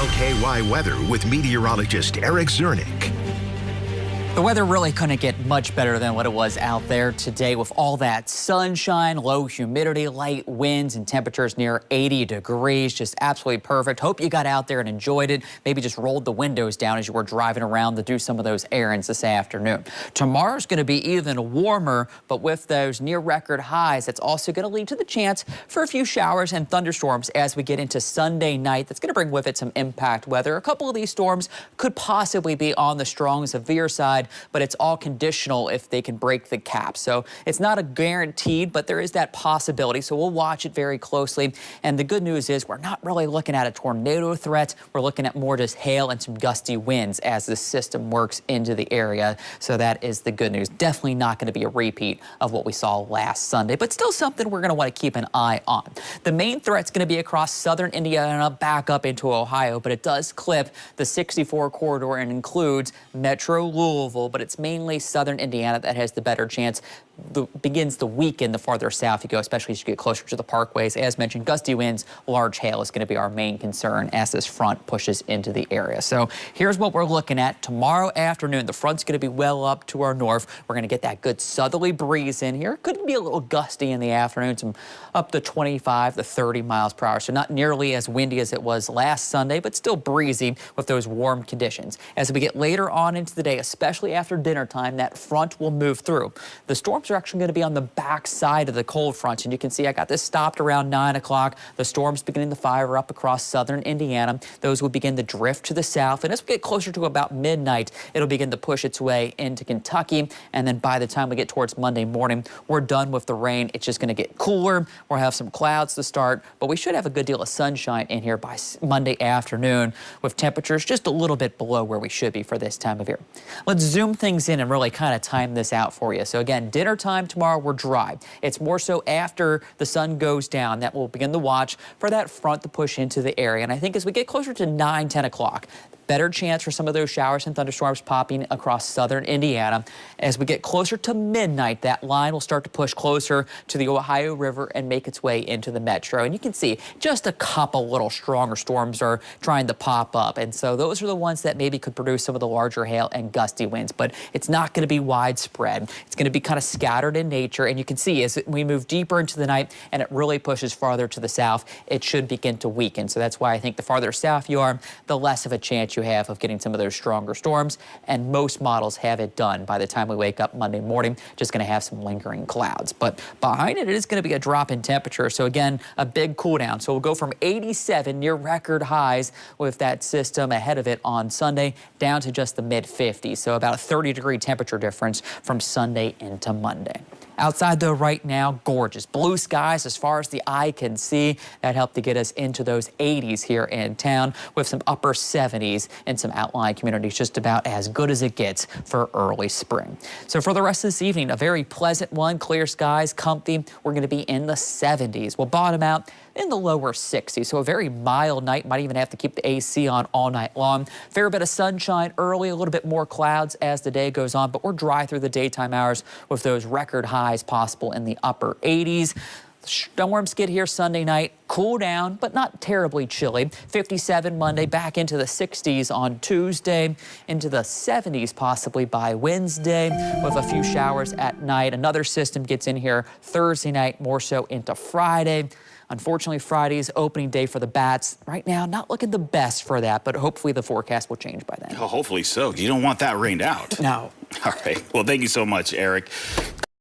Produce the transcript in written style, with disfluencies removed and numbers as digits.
WLKY weather with meteorologist Eric Zernich. The weather really couldn't get much better than what it was out there today with all that sunshine, low humidity, light winds, and temperatures near 80 degrees. Just absolutely perfect. Hope you got out there and enjoyed it. Maybe just rolled the windows down as you were driving around to do some of those errands this afternoon. Tomorrow's going to be even warmer, but with those near record highs, that's also going to lead to the chance for a few showers and thunderstorms as we get into Sunday night. That's going to bring with it some impact weather. A couple of these storms could possibly be on the strong severe side, but it's all conditional if they can break the cap. So it's not a guaranteed, but there is that possibility. So we'll watch it very closely. And the good news is we're not really looking at a tornado threat. We're looking at more just hail and some gusty winds as the system works into the area. So that is the good news. Definitely not going to be a repeat of what we saw last Sunday, but still something we're going to want to keep an eye on. The main threat's going to be across southern Indiana back up into Ohio, but it does clip the 64 corridor and includes Metro Louisville, but it's mainly southern Indiana that has the better chance. Begins the weekend the farther south you go, especially as you get closer to the parkways. As mentioned, gusty winds, large hail is going to be our main concern as this front pushes into the area. So here's what we're looking at tomorrow afternoon. The front's going to be well up to our north. We're going to get that good southerly breeze in here. Could be a little gusty in the afternoon, some up to 25 to 30 miles per hour. So not nearly as windy as it was last Sunday, but still breezy with those warm conditions. As we get later on into the day, especially after dinner time, that front will move through. The storms are actually going to be on the back side of the cold front, and you can see I got this stopped around 9 o'clock. The storm's beginning to fire up across southern Indiana. Those will begin to drift to the south, and as we get closer to about midnight, it'll begin to push its way into Kentucky, and then by the time we get towards Monday morning, we're done with the rain. It's just going to get cooler. We'll have some clouds to start, but we should have a good deal of sunshine in here by Monday afternoon with temperatures just a little bit below where we should be for this time of year. Let's zoom things in and really kind of time this out for you. So again, dinner time tomorrow, we're dry. It's more so after the sun goes down that we'll begin to watch for that front to push into the area. And I think as we get closer to 9, 10 o'clock, better chance for some of those showers and thunderstorms popping across southern Indiana. As we get closer to midnight, that line will start to push closer to the Ohio River and make its way into the metro. And you can see just a couple little stronger storms are trying to pop up. And so those are the ones that maybe could produce some of the larger hail and gusty winds, but it's not going to be widespread. It's going to be kind of scattered in nature. And you can see as we move deeper into the night and it really pushes farther to the south, it should begin to weaken. So that's why I think the farther south you are, the less of a chance you have of getting some of those stronger storms, and most models have it done by the time we wake up Monday morning. Just going to have some lingering clouds, but behind it, it is going to be a drop in temperature. So again, a big cool down. So we'll go from 87 near record highs with that system ahead of it on Sunday down to just the mid 50s. So about a 30-degree temperature difference from Sunday into Monday. Outside, though, right now, gorgeous. Blue skies as far as the eye can see. That helped to get us into those 80s here in town with some upper 70s in some outlying communities, just about as good as it gets for early spring. So for the rest of this evening, a very pleasant one. Clear skies, comfy. We're going to be in the 70s. We'll bottom out in the lower 60s. So a very mild night. Might even have to keep the AC on all night long. Fair bit of sunshine early, a little bit more clouds as the day goes on, but we're dry through the daytime hours with those record highs possible in the upper 80s. Storms get here Sunday night, cool down, but not terribly chilly. 57 Monday, back into the 60s on Tuesday, into the 70s possibly by Wednesday with a few showers at night. Another system gets in here Thursday night, more so into Friday. Unfortunately, Friday's opening day for the Bats. Right now, not looking the best for that, but hopefully the forecast will change by then. Oh, hopefully so. You don't want that rained out. No. All right. Well, thank you so much, Eric.